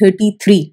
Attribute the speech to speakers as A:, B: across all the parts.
A: 33,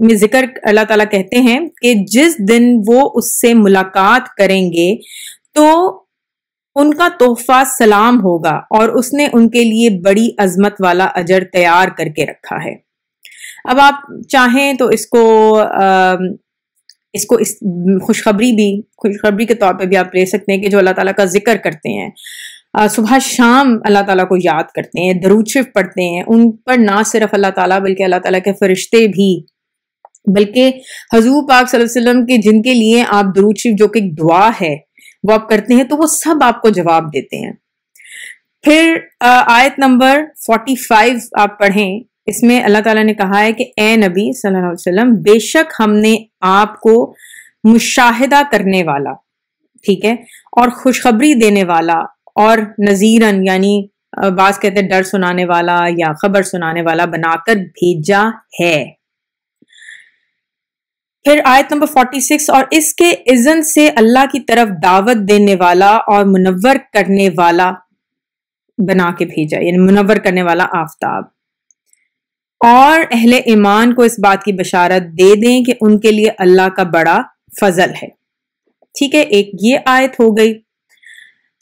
A: میں ذکر اللہ تعالیٰ کہتے ہیں کہ جس دن وہ اس سے ملاقات کریں گے تو ان کا تحفہ سلام ہوگا اور اس نے ان کے لیے بڑی عظمت والا اجر تیار کر کے رکھا ہے. اب آپ چاہیں تو اس کو خوشخبری کے طور پہ بھی آپ لے سکتے ہیں کہ جو اللہ تعالیٰ کا ذکر کرتے ہیں، صبح شام اللہ تعالیٰ کو یاد کرتے ہیں، درود شریف پڑھتے ہیں، ان پر نہ صرف اللہ تعالیٰ بلکہ اللہ تعالیٰ کے فرشتے بھی، بلکہ حضور پاک صلی اللہ علیہ وسلم کے جن کے لیے آپ درود شریف جو کہ ایک دعا ہے وہ آپ کرتے ہیں تو وہ سب آپ کو جواب دیتے ہیں. پھر آیت نمبر 45 آپ پڑھیں. اس میں اللہ تعالیٰ نے کہا ہے کہ اے نبی صلی اللہ علیہ وسلم، بے شک ہم نے آپ کو مشاہدہ کرنے والا، ٹھیک ہے، اور خوشخبری دینے والا اور نذیرن یعنی بعض کہتے ہیں ڈر سنانے والا یا خبر سنانے والا بنا کر بھیجا ہے. پھر آیت نمبر 46 اور اس کے اذن سے اللہ کی طرف دعوت دینے والا اور منور کرنے والا بنا کے بھیجا، یعنی منور کرنے والا آفتاب. اور اہل ایمان کو اس بات کی بشارت دے دیں کہ ان کے لیے اللہ کا بڑا فضل ہے. ٹھیک ہے، ایک یہ آیت ہو گئی.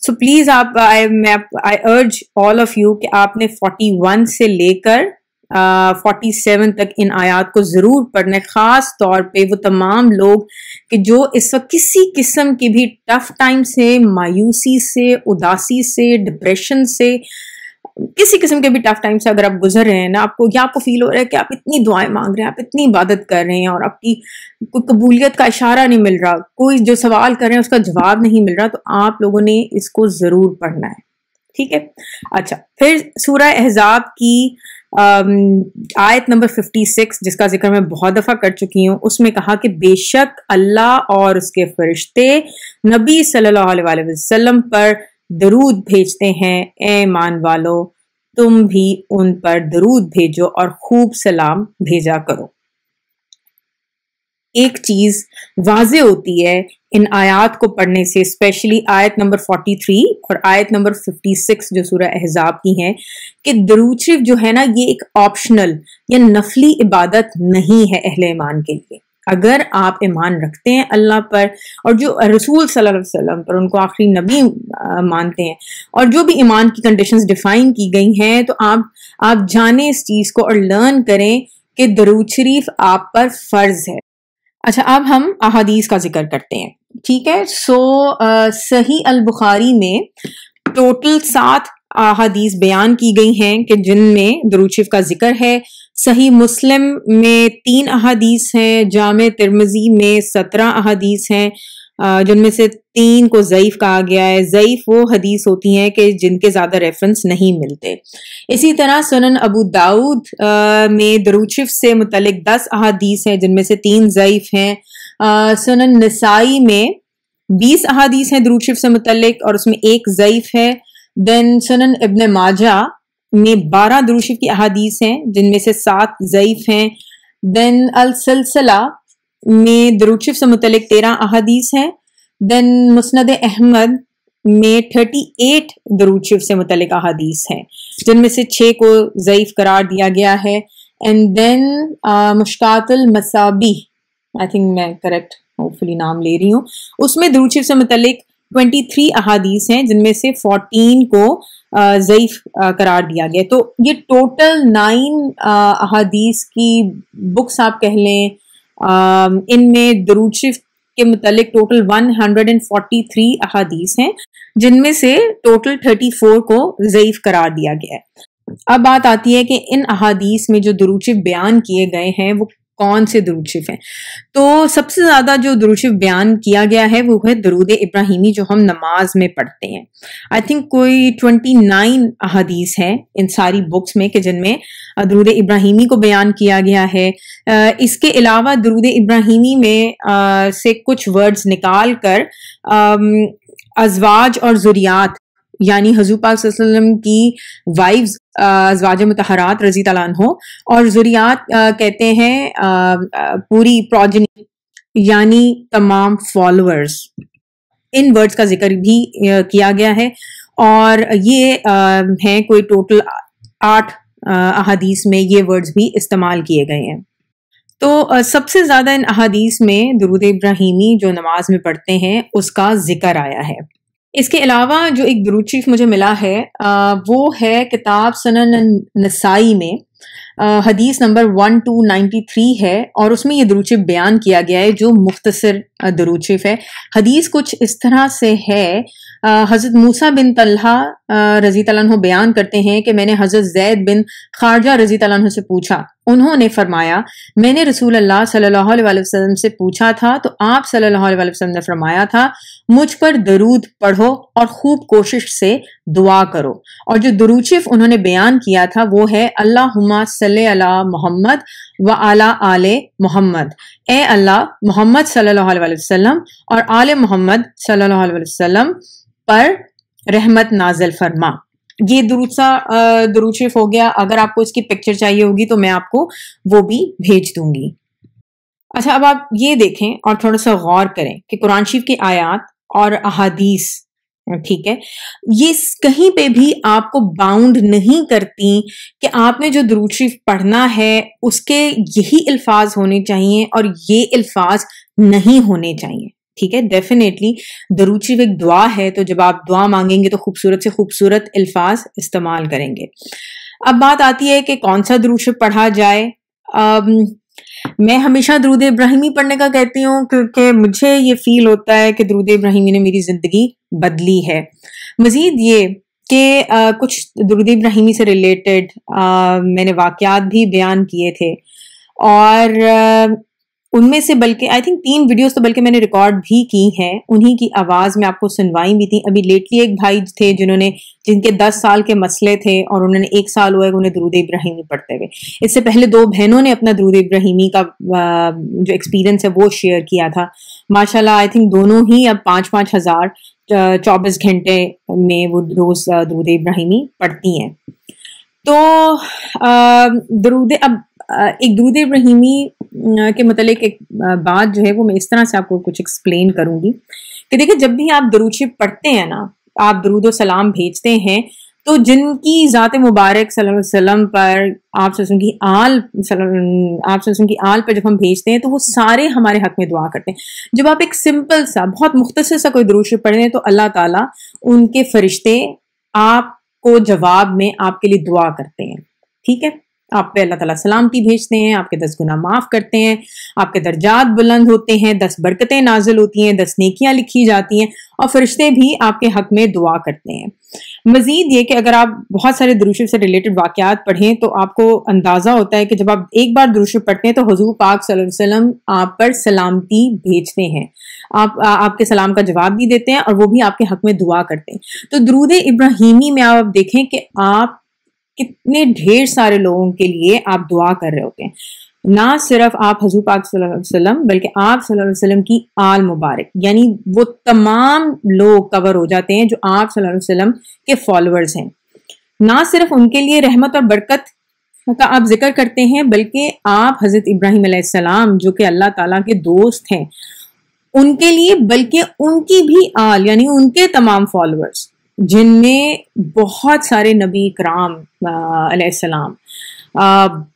A: So please I urge all of you کہ آپ نے 41 سے لے کر 47 تک ان آیات کو ضرور پڑھنا، خاص طور پہ وہ تمام لوگ کہ جو اس وقت کسی قسم کی بھی ٹف ٹائم سے، مایوسی سے، اداسی سے، ڈپریشن سے، کسی قسم کے بھی ٹف ٹائم سے اگر آپ گزر رہے ہیں نا، آپ کو فیل ہو رہا ہے کہ آپ اتنی دعائیں مانگ رہے ہیں، آپ اتنی عبادت کر رہے ہیں اور آپ کی کوئی قبولیت کا اشارہ نہیں مل رہا، کوئی جو سوال کر رہے ہیں اس کا جواب نہیں مل رہا، تو آپ لوگوں نے اس کو ضرور پڑھنا ہے. ٹھیک ہے. اچھا، پھر سورہ احزاب کی آیت نمبر 56 جس کا ذکر میں بہت دفعہ کر چکی ہوں، اس میں کہا کہ بے شک اللہ اور اس کے فرشتے نبی صلی اللہ علیہ وسلم پر درود بھیجتے ہیں. اے ایمان والو، تم بھی ان پر درود بھیجو اور خوب سلام بھیجا کرو. ایک چیز واضح ہوتی ہے ان آیات کو پڑھنے سے، اسپیشلی آیت نمبر 43 اور آیت نمبر 56 جو سورہ احزاب کی ہیں، کہ درود شریف جو ہے نا یہ ایک آپشنل یا نفلی عبادت نہیں ہے اہل ایمان کے لیے. اگر آپ ایمان رکھتے ہیں اللہ پر اور جو رسول صلی اللہ علیہ وسلم پر، ان کو آخری نبی مانتے ہیں، اور جو بھی ایمان کی کنڈیشنز ڈیفائن کی گئی ہیں، تو آپ جانیں اس چیز کو اور لرن کریں کہ درود شریف آپ پر فرض ہے. اچھا، اب ہم احادیث کا ذکر کرتے ہیں. ٹھیک ہے. صحیح البخاری میں ٹوٹل 7 احادیث بیان کی گئی ہیں کہ جن میں درود شریف کا ذکر ہے. صحیح مسلم میں 3 احادیث ہیں، جامع ترمذی میں 17 احادیث ہیں، جن میں سے 3 کو ضعیف کہا گیا ہے. ضعیف وہ حدیث ہوتی ہیں کہ جن کے زیادہ ریفرنس نہیں ملتے. اسی طرح سنن ابو داؤد میں درود شریف سے متعلق 10 احادیث ہیں، جن میں سے 3 ضعیف ہیں. سنن نسائی میں 20 احادیث ہیں درود شریف سے متعلق اور اس میں 1 ضعیف ہے. دین سنن ابن ماجہ میں 12 درود شریف کی احادیث ہیں، جن میں سے 7 ضعیف ہیں. دین السلسلہ میں درود شریف سے متعلق 13 احادیث ہیں. دین مسند احمد میں 38 درود شریف سے متعلق احادیث ہیں، جن میں سے 6 کو ضعیف قرار دیا گیا ہے. اینڈ دین مشکات المصابیح، آئی تھنک میں کریکٹ ہوپفلی نام لے رہی ہوں، اس میں درود شریف سے متعلق 23 احادیث ہیں، جن میں سے 14 کو ضعیف قرار دیا گیا. تو یہ ٹوٹل 9 احادیث کی بکس آپ کہہ لیں. ان میں درود شریف کے متعلق ٹوٹل 143 احادیث ہیں، جن میں سے ٹوٹل 34 کو ضعیف قرار دیا گیا ہے. اب بات آتی ہے کہ ان احادیث میں جو درود شریف بیان کیے گئے ہیں وہ کون سے درود شریف ہیں. تو سب سے زیادہ جو درود شریف بیان کیا گیا ہے وہ ہے درود ابراہیمی، جو ہم نماز میں پڑھتے ہیں. آئی تھنک کوئی 29 احادیث ہیں ان ساری بکس میں کہ جن میں درود ابراہیمی کو بیان کیا گیا ہے. اس کے علاوہ درود ابراہیمی میں سے کچھ ورڈز نکال کر ازواج اور ذریات، یعنی حضور پاک صلی اللہ علیہ وسلم کی وائفز ازواج مطہرات رضی اللہ عنہ، اور ذریات کہتے ہیں پوری پروجنی یعنی تمام فالوورز. ان ورڈز کا ذکر بھی کیا گیا ہے اور یہ ہیں کوئی ٹوٹل 8 احادیث میں یہ ورڈز بھی استعمال کیے گئے ہیں. تو سب سے زیادہ ان احادیث میں درود ابراہیمی جو نماز میں پڑھتے ہیں اس کا ذکر آیا ہے۔ اس کے علاوہ جو ایک درود شریف مجھے ملا ہے وہ ہے کتاب سنن نسائی میں، حدیث نمبر 1293 ہے، اور اس میں یہ درود شریف بیان کیا گیا ہے جو مختصر درود شریف ہے۔ حدیث کچھ اس طرح سے ہے، حضرت موسیٰ بن طلحہ رضی اللہ عنہ بیان کرتے ہیں کہ میں نے حضرت زید بن خارجہ رضی اللہ عنہ سے پوچھا، انہوں نے فرمایا میں نے رسول اللہ صلی اللہ علیہ وسلم سے پوچھا تھا تو آپ صلی اللہ علیہ وسلم نے فرمایا تھا مجھ پر درود پڑھو اور خوب کوشش سے دعا کرو۔ اور جو درود شریف انہوں نے بیان کیا تھا وہ ہے اللہم صلی علی محمد و علی آل محمد، اے اللہ محمد صلی اللہ علیہ وسلم اور آل محمد صلی اللہ علیہ وسلم پر رحمت نازل فرما۔ یہ درود شریف ہو گیا۔ اگر آپ کو اس کی پکچر چاہیے ہوگی تو میں آپ کو وہ بھی بھیج دوں گی۔ اچھا، اب آپ یہ دیکھیں اور تھوڑا سا غور کریں کہ قرآن شریف کی آیات اور احادیث، ٹھیک ہے، یہ کہیں پہ بھی آپ کو باؤنڈ نہیں کرتی کہ آپ نے جو درود شریف پڑھنا ہے اس کے یہی الفاظ ہونے چاہیے اور یہ الفاظ نہیں ہونے چاہیے، ٹھیک ہے۔ ڈیفینیٹلی درود شریف ایک دعا ہے، تو جب آپ دعا مانگیں گے تو خوبصورت سے خوبصورت الفاظ استعمال کریں گے۔ اب بات آتی ہے کہ کون سا درود شریف پڑھا جائے۔ میں ہمیشہ درود ابراہیمی پڑھنے کا کہتی ہوں کیونکہ مجھے یہ فیل ہوتا ہے کہ درود ابراہیمی نے میری زندگی بدلی ہے۔ مزید یہ کہ کچھ درود ابراہیمی سے ریلیٹڈ میں نے واقعات بھی بیان کیے تھے، اور ان میں سے بلکہ آئی تھنک 3 ویڈیوز تو بلکہ میں نے ریکارڈ بھی کی ہیں، انہی کی آواز میں آپ کو سنوائی بھی تھی۔ ابھی لیٹلی ایک بھائی تھے جن کے 10 سال کے مسئلے تھے اور انہوں نے 1 سال ہوا ہے انہیں درود ابراہیمی پڑھتے ہوئے۔ اس سے پہلے 2 بہنوں نے اپنا درود ابراہیمی کا جو ایکسپیرینس ہے وہ شیئر کیا تھا۔ ماشاءاللہ آئی تھنک دونوں ہی اب 5-5 ہزار 24 گھنٹے میں وہ روز درود ابراہیمی پڑھتی ہیں۔ تو ایک درود ابراہیمی کے متعلق ایک بات جو ہے وہ میں اس طرح سے آپ کو کچھ ایکسپلین کروں گی کہ دیکھیں، جب بھی آپ درود شریف پڑھتے ہیں نا، آپ درود و سلام بھیجتے ہیں، تو جن کی ذات مبارک صلی اللہ علیہ وسلم پر آپ صلی اللہ علیہ وسلم کی آل پر جب ہم بھیجتے ہیں تو وہ سارے ہمارے حق میں دعا کرتے ہیں۔ جب آپ ایک سمپل سا بہت مختصر سا کوئی درود شریف پڑھتے ہیں تو اللہ تعالیٰ ان کے فرشتے آپ کو جواب میں آپ کے لیے دعا کرتے ہیں، ٹھیک ہے۔ آپ پہ اللہ تعالیٰ سلامتی بھیجتے ہیں، آپ کے 10 گناہ معاف کرتے ہیں، آپ کے درجات بلند ہوتے ہیں، 10 برکتیں نازل ہوتی ہیں، 10 نیکیاں لکھی جاتی ہیں، اور فرشتے بھی آپ کے حق میں دعا کرتے ہیں۔ مزید یہ کہ اگر آپ بہت سارے درود شریف سے ریلیٹڈ واقعات پڑھیں تو آپ کو اندازہ ہوتا ہے کہ جب آپ ایک بار درود شریف پڑھتے ہیں تو حضور پاک صلی اللہ علیہ وسلم آپ پر سلامتی بھیجتے ہیں، آپ کے سلام کا جواب بھی دیتے ہیں اور وہ بھی آپ کے حق میں دعا کرتے ہیں۔ تو درود ابراہیمی میں آپ دیکھیں کہ آپ کتنے ڈھیر سارے لوگوں کے لیے آپ دعا کر رہے ہوتے ہیں، نہ صرف آپ حضور پاک صلی اللہ علیہ وسلم بلکہ آپ صلی اللہ علیہ وسلم کی آل مبارک، یعنی وہ تمام لوگ کور ہو جاتے ہیں جو آپ صلی اللہ علیہ وسلم کے فالوورز ہیں۔ نہ صرف ان کے لیے رحمت اور برکت کا آپ ذکر کرتے ہیں بلکہ آپ حضرت ابراہیم علیہ السلام جو کہ اللہ تعالیٰ کے دوست ہیں ان کے لیے، بلکہ ان کی بھی آل یعنی ان کے تمام فالوورز جن میں بہت سارے نبی کرام علیہ السلام،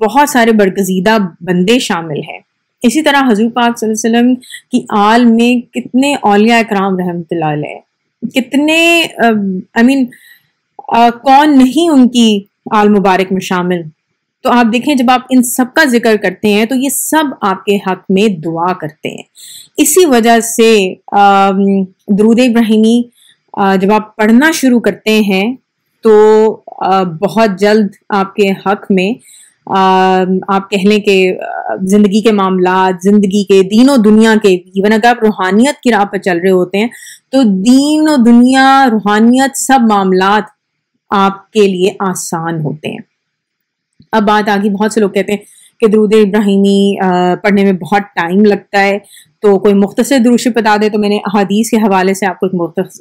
A: بہت سارے برگزیدہ بندے شامل ہیں۔ اسی طرح حضور پاک صلی اللہ علیہ وسلم کی آل میں کتنے اولیاء کرام رحمۃ اللہ علیہ، کتنے کون نہیں ان کی آل مبارک میں شامل۔ تو آپ دیکھیں جب آپ ان سب کا ذکر کرتے ہیں تو یہ سب آپ کے حق میں دعا کرتے ہیں۔ اسی وجہ سے درود ابراہیمی جب آپ پڑھنا شروع کرتے ہیں تو بہت جلد آپ کے حق میں آپ کہہ لیں کہ زندگی کے معاملات، زندگی کے دین و دنیا کے، ایون اگر آپ روحانیت کی راہ پر چل رہے ہوتے ہیں تو دین و دنیا، روحانیت، سب معاملات آپ کے لیے آسان ہوتے ہیں۔ اب بات آگی، بہت سے لوگ کہتے ہیں کہ درود ابراہیمی پڑھنے میں بہت ٹائم لگتا ہے، تو کوئی مختصر درود شریف بتا دے۔ تو میں نے احادیث کے حوالے سے آپ کو ایک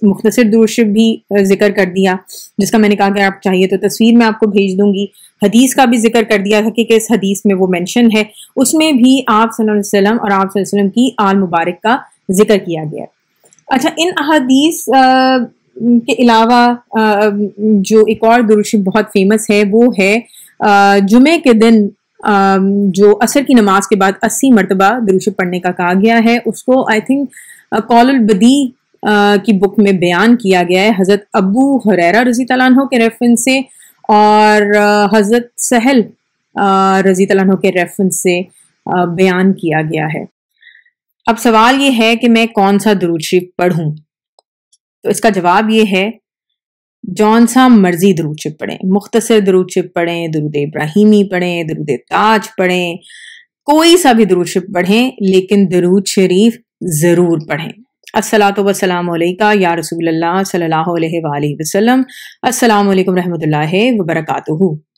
A: مختصر درود شریف بھی ذکر کر دیا جس کا میں نے کہا کہ آپ چاہیے تو تصویر میں آپ کو بھیج دوں گی۔ حدیث کا بھی ذکر کر دیا تھا کہ اس حدیث میں وہ مینشن ہے، اس میں بھی آپ صلی اللہ علیہ وسلم اور آپ صلی اللہ علیہ وسلم کی آل مبارک کا ذکر کیا گیا ہے۔ اچھا، ان احادیث کے علاوہ جو ایک اور درود شریف بہت فیمس ہے وہ ہے جمعے کے دن جو عصر کی نماز کے بعد 80 مرتبہ درود شریف پڑھنے کا کہا گیا ہے، اس کو آئی تھنک قول البدی کی بک میں بیان کیا گیا ہے حضرت ابو ہریرہ رضی اللہ عنہ کے ریفرنس سے اور حضرت سہل رضی اللہ عنہ کے ریفرنس سے بیان کیا گیا ہے۔ اب سوال یہ ہے کہ میں کون سا درود شریف پڑھوں؟ تو اس کا جواب یہ ہے جون سا مرضی درود شریف پڑھیں، مختصر درود شریف پڑھیں، درود ابراہیمی پڑھیں، درود تاج پڑھیں، کوئی سا بھی درود شریف پڑھیں، لیکن درود شریف ضرور پڑھیں۔ الصلاۃ والسلام علیکہ یا رسول اللہ صلی اللہ علیہ وآلہ وسلم۔ السلام علیکم رحمۃ اللہ وبرکاتہ۔